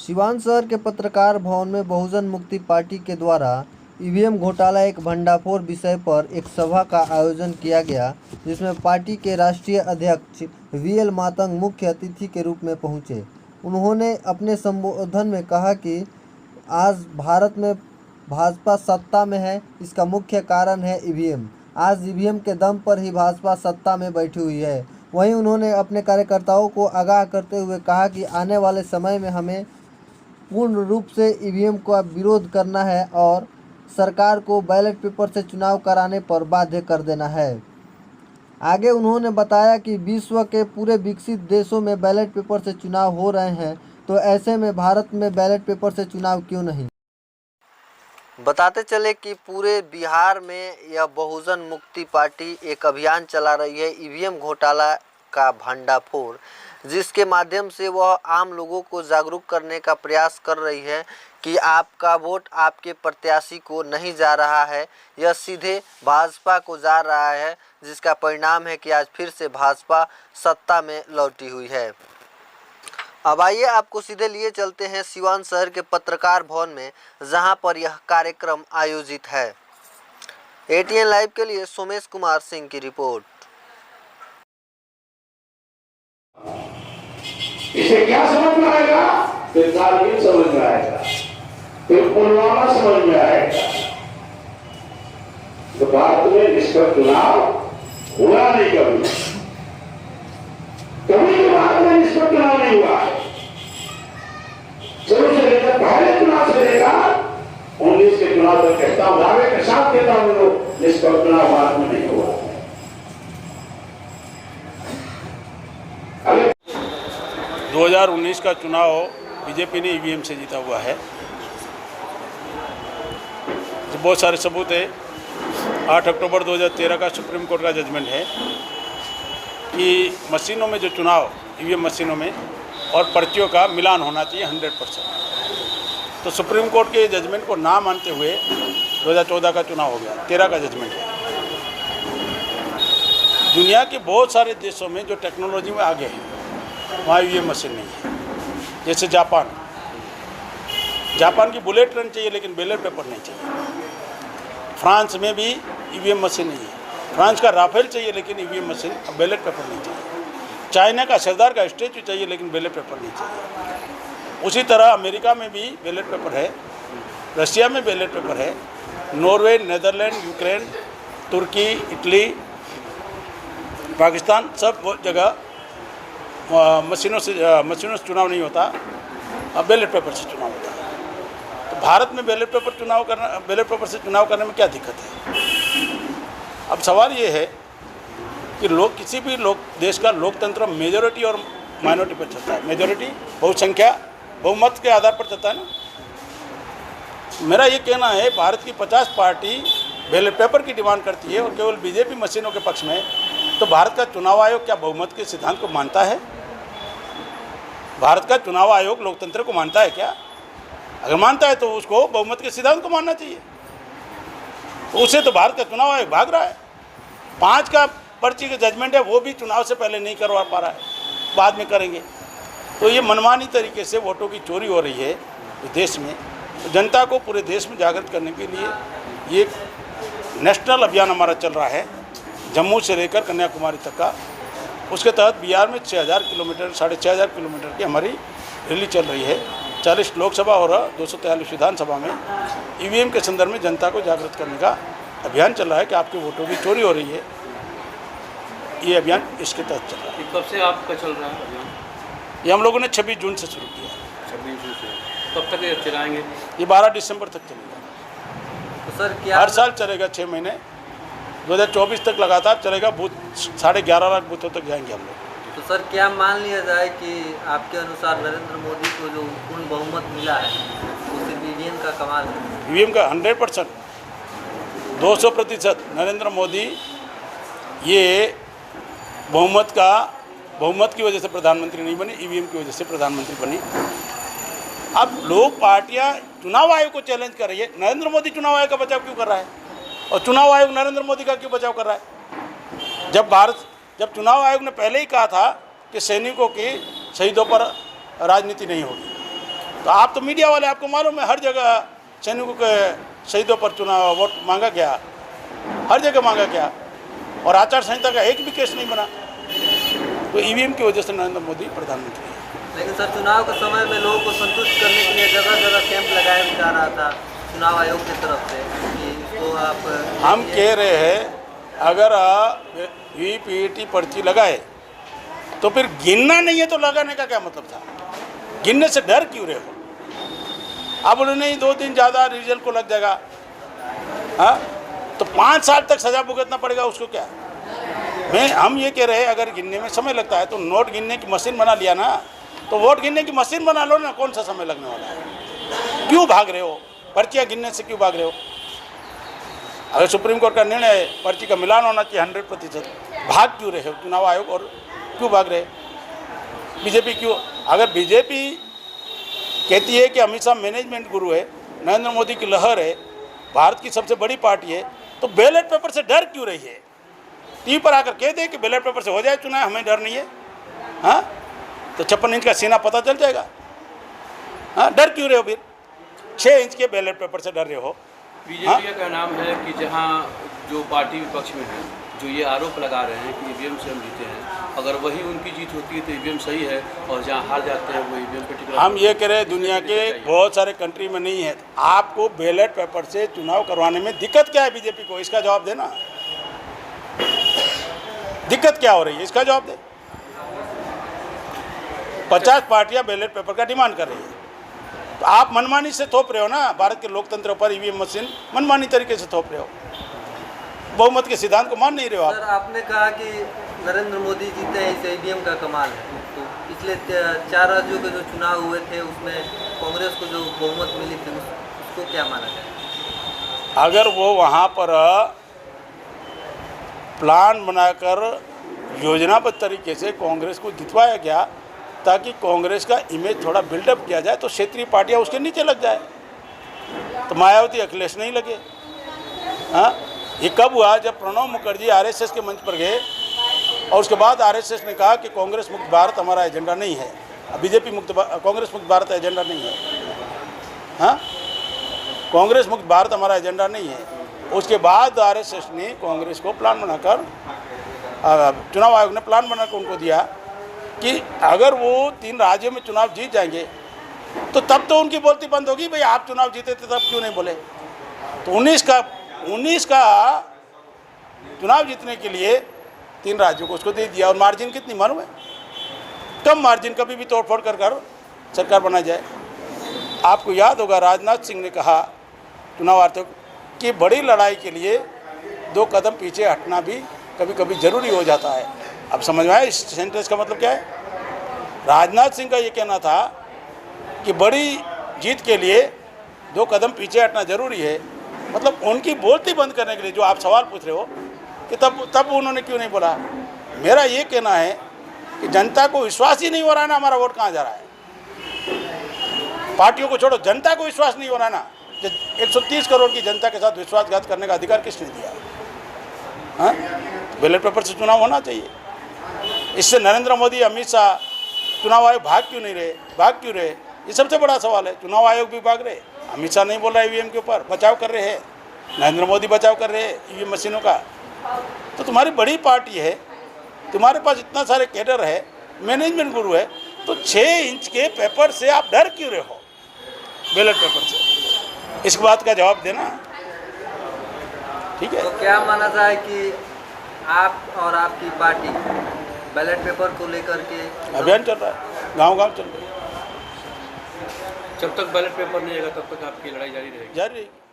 सिवान शहर के पत्रकार भवन में बहुजन मुक्ति पार्टी के द्वारा ईवीएम घोटाला एक भंडाफोड़ विषय पर एक सभा का आयोजन किया गया, जिसमें पार्टी के राष्ट्रीय अध्यक्ष वीएल मातंग मुख्य अतिथि के रूप में पहुंचे। उन्होंने अपने संबोधन में कहा कि आज भारत में भाजपा सत्ता में है, इसका मुख्य कारण है ईवीएम। आज ईवीएम के दम पर ही भाजपा सत्ता में बैठी हुई है। वहीं उन्होंने अपने कार्यकर्ताओं को आगाह करते हुए कहा कि आने वाले समय में हमें पूर्ण रूप से ईवीएम का विरोध करना है और सरकार को बैलेट पेपर से चुनाव कराने पर बाध्य कर देना है। आगे उन्होंने बताया कि विश्व के पूरे विकसित देशों में बैलेट पेपर से चुनाव हो रहे हैं, तो ऐसे में भारत में बैलेट पेपर से चुनाव क्यों नहीं। बताते चले कि पूरे बिहार में यह बहुजन मुक्ति पार्टी एक अभियान चला रही है ईवीएम घोटाला का भंडाफोड़, जिसके माध्यम से वह आम लोगों को जागरूक करने का प्रयास कर रही है कि आपका वोट आपके प्रत्याशी को नहीं जा रहा है, यह सीधे भाजपा को जा रहा है, जिसका परिणाम है कि आज फिर से भाजपा सत्ता में लौटी हुई है। अब आइए आपको सीधे लिए चलते हैं सिवान शहर के पत्रकार भवन में, जहां पर यह कार्यक्रम आयोजित है। एटीएन लाइव के लिए सोमेश कुमार सिंह की रिपोर्ट। इसे क्या समझ में आएगा? फिर कारगिल समझ में आएगा, फिर पुलवामा समझ में आएगा। तो भारत में निष्पक्ष चुनाव हुआ नहीं कभी के भारत में निष्पक्ष चुनाव नहीं हुआ है। शुरू से लेकर पहले चुनाव से लेकर 19 के चुनाव तक कहता हूं, दावे के साथ कहता हूं, निष्पक्ष चुनाव भारत में नहीं हुआ। 2019 का चुनाव बीजेपी ने ईवीएम से जीता हुआ है। तो बहुत सारे सबूत है। 8 अक्टूबर 2013 का सुप्रीम कोर्ट का जजमेंट है कि मशीनों में जो चुनाव ईवीएम मशीनों में और पर्चियों का मिलान होना चाहिए 100%। तो सुप्रीम कोर्ट के जजमेंट को ना मानते हुए 2014 का चुनाव हो गया। 13 का जजमेंट है। दुनिया के बहुत सारे देशों में जो टेक्नोलॉजी में आगे है वहाँ ईवीएम मशीन नहीं है। जैसे जापान की बुलेट ट्रेन चाहिए लेकिन बैलेट पेपर नहीं चाहिए। फ्रांस में भी ईवीएम मशीन नहीं है। फ्रांस का राफेल चाहिए लेकिन ईवीएम मशीन बैलेट पेपर नहीं चाहिए। चाइना का सरदार का स्टैचू चाहिए लेकिन बैलेट पेपर नहीं चाहिए। उसी तरह अमेरिका में भी बैलेट पेपर है, रशिया में बैलेट पेपर है, नॉर्वे, नीदरलैंड, यूक्रेन, तुर्की, इटली, पाकिस्तान, सब जगह मशीनों से चुनाव नहीं होता, अब बैलेट पेपर से चुनाव होता है। तो भारत में बैलेट पेपर से चुनाव करने में क्या दिक्कत है? अब सवाल ये है कि किसी भी देश का लोकतंत्र मेजॉरिटी और माइनॉरिटी पर चलता है। मेजॉरिटी बहुसंख्या बहुमत के आधार पर चलता है ना। मेरा ये कहना है भारत की 50 पार्टी बैलेट पेपर की डिमांड करती है और केवल बीजेपी मशीनों के पक्ष में। तो भारत का चुनाव आयोग क्या बहुमत के सिद्धांत को मानता है? भारत का चुनाव आयोग लोकतंत्र को मानता है क्या? अगर मानता है तो उसको बहुमत के सिद्धांत को मानना चाहिए। तो उससे तो भारत का चुनाव आयोग भाग रहा है। 5 का पर्ची का जजमेंट है, वो भी चुनाव से पहले नहीं करवा पा रहा है, बाद में करेंगे। तो ये मनमानी तरीके से वोटों की चोरी हो रही है देश में। तो जनता को पूरे देश में जागृत करने के लिए ये नेशनल अभियान हमारा चल रहा है, जम्मू से लेकर कन्याकुमारी तक का। उसके तहत बिहार में 6000 किलोमीटर 6500 किलोमीटर की हमारी रैली चल रही है। 40 लोकसभा और 243 विधानसभा में ईवीएम के संदर्भ में जनता को जागृत करने का अभियान चल रहा है कि आपके वोटों की चोरी हो रही है। ये अभियान इसके तहत चल रहा है। कब से आपका चल रहा है अभियान? ये हम लोगों ने 26 जून से शुरू किया। 26 जून से कब तक ये चलाएंगे? ये 12 दिसंबर तक चलेगा। तो सर क्या हर साल चलेगा 6 महीने, 2024 तक लगातार चलेगा। बूथ 11.5 लाख बूथों तक जाएंगे हम लोग। तो सर क्या मान लिया जाए कि आपके अनुसार नरेंद्र मोदी को जो पूर्ण बहुमत मिला है वो सिर्फ ईवीएम का कमाल है? ईवीएम का 100%, 200% नरेंद्र मोदी ये बहुमत की वजह से प्रधानमंत्री नहीं बने, ईवीएम की वजह से प्रधानमंत्री बनी। अब लोग पार्टियां चुनाव आयोग को चैलेंज कर रही है। नरेंद्र मोदी चुनाव आयोग का बचाव क्यों कर रहा है और चुनाव आयोग नरेंद्र मोदी का क्यों बचाव कर रहा है? जब चुनाव आयोग ने पहले ही कहा था कि सैनिकों की शहीदों पर राजनीति नहीं होगी, तो आप तो मीडिया वाले, आपको मालूम है हर जगह सैनिकों के शहीदों पर चुनाव वोट मांगा गया, हर जगह मांगा गया, और आचार संहिता का एक भी केस नहीं बना। तो ईवीएम की वजह से नरेंद्र मोदी प्रधानमंत्री है। लेकिन सर, चुनाव के समय में लोगों को संतुष्ट करने के लिए जगह जगह कैंप लगाया जा रहा था चुनाव आयोग की तरफ से कि इसको आप, हम कह रहे हैं अगर वीवीपीएटी पर्ची लगाए तो फिर गिनना नहीं है तो लगाने का क्या मतलब था? गिनने से डर क्यों रहे हो? अब उन्होंने 2 दिन ज़्यादा रिजल्ट को लग जाएगा, हाँ, तो 5 साल तक सजा भुगतना पड़ेगा उसको क्या? हम ये कह रहे हैं अगर गिनने में समय लगता है तो नोट गिनने की मशीन बना लिया ना, तो वोट गिनने की मशीन बना लो ना, कौन सा समय लगने वाला है? क्यों भाग रहे हो? पर्चियाँ गिनने से क्यों भाग रहे हो? अगर सुप्रीम कोर्ट का निर्णय है पर्ची का मिलान होना चाहिए 100%, भाग क्यों रहे हो चुनाव आयोग और क्यों भाग रहे? बीजेपी क्यों? अगर बीजेपी कहती है कि अमित शाह मैनेजमेंट गुरु है, नरेंद्र मोदी की लहर है, भारत की सबसे बड़ी पार्टी है, तो बैलेट पेपर से डर क्यों रही है? टीवी पर आकर कह दे कि बैलेट पेपर से हो जाए चुनाव, हमें डर नहीं है, हाँ, तो 56 इंच का सीना पता चल जाएगा। हाँ, डर क्यों रहे हो फिर? 6 इंच के बैलेट पेपर से डर रहे हो? बीजेपी का नाम है कि जहां जो पार्टी विपक्ष में है, जो ये आरोप लगा रहे हैं कि ईवीएम से हम जीते हैं, अगर वही उनकी जीत होती है तो ईवीएम सही है, और जहां हार जाते हैं वो ईवीएम पे टिकरा। हम ये कह रहे हैं दुनिया के बहुत सारे कंट्री में नहीं है। आपको बैलेट पेपर से चुनाव करवाने में दिक्कत क्या है बीजेपी को? इसका जवाब देना। दिक्कत क्या हो रही है, इसका जवाब दे। 50 पार्टियां बैलेट पेपर का डिमांड कर रही है, तो आप मनमानी से थोप रहे हो ना भारत के लोकतंत्र पर। ईवीएम मशीन मनमानी तरीके से थोप रहे हो, बहुमत के सिद्धांत को मान नहीं रहे हो आप। सर, आपने कहा कि नरेंद्र मोदी जीते हैं, इस ईवीएम का कमाल है। तो पिछले 4 राज्यों के जो चुनाव हुए थे उसमें कांग्रेस को जो बहुमत मिली थी उसको क्या माना जाए? अगर वो वहाँ पर प्लान बनाकर योजनाबद्ध तरीके से कांग्रेस को जितवाया गया ताकि कांग्रेस का इमेज थोड़ा बिल्डअप किया जाए, तो क्षेत्रीय पार्टियां उसके नीचे लग जाए, तो मायावती अखिलेश नहीं लगे। हाँ, ये कब हुआ? जब प्रणब मुखर्जी आरएसएस के मंच पर गए और उसके बाद आरएसएस ने कहा कि कांग्रेस मुक्त भारत हमारा एजेंडा नहीं है, बीजेपी मुक्त कांग्रेस मुक्त भारत एजेंडा नहीं है। हाँ, कांग्रेस मुक्त भारत हमारा एजेंडा नहीं है। उसके बाद आरएसएस ने कांग्रेस को प्लान बनाकर, चुनाव आयोग ने प्लान बनाकर उनको दिया कि अगर वो 3 राज्यों में चुनाव जीत जाएंगे तो तब तो उनकी बोलती बंद होगी, भाई आप चुनाव जीते थे तब क्यों नहीं बोले? तो 19 का चुनाव जीतने के लिए 3 राज्यों को उसको दे दिया, और मार्जिन कितनी मालूम है? कम मार्जिन, कभी भी तोड़फोड़ कर सरकार बनाई जाए। आपको याद होगा राजनाथ सिंह ने कहा चुनाव आयोग कि बड़ी लड़ाई के लिए 2 कदम पीछे हटना भी कभी कभी जरूरी हो जाता है। अब समझ में आया इस सेंटेंस का मतलब क्या है? राजनाथ सिंह का ये कहना था कि बड़ी जीत के लिए 2 कदम पीछे हटना जरूरी है, मतलब उनकी बोलती बंद करने के लिए जो आप सवाल पूछ रहे हो कि तब उन्होंने क्यों नहीं बोला। मेरा ये कहना है कि जनता को विश्वास ही नहीं हो रहा ना, हमारा वोट कहाँ जा रहा है? पार्टियों को छोड़ो, जनता को विश्वास नहीं हो रहा ना। 130 करोड़ की जनता के साथ विश्वासघात करने का अधिकार किसने दिया? हाँ, बैलेट पेपर से चुनाव होना चाहिए। इससे नरेंद्र मोदी, अमित शाह, चुनाव आयोग भाग क्यों नहीं रहे? भाग क्यों रहे? ये सबसे बड़ा सवाल है। चुनाव आयोग भी भाग रहे, अमित शाह नहीं बोल रहा ईवीएम के ऊपर, बचाव कर रहे हैं, नरेंद्र मोदी बचाव कर रहे हैं ईवीएम मशीनों का। तो तुम्हारी बड़ी पार्टी है, तुम्हारे पास इतना सारे कैडर है, मैनेजमेंट गुरु है, तो 6 इंच के पेपर से आप डर क्यों रहे हो? बैलेट पेपर से इस बात का जवाब देना, ठीक है? तो क्या माना जाए कि आप और आपकी पार्टी बैलेट पेपर को लेकर के अभियान चल रहा है, गांव-गांव चल रहा है। जब तक बैलेट पेपर नहीं आएगा तब तक आपकी लड़ाई जारी रहेगी। जारी रहेगी।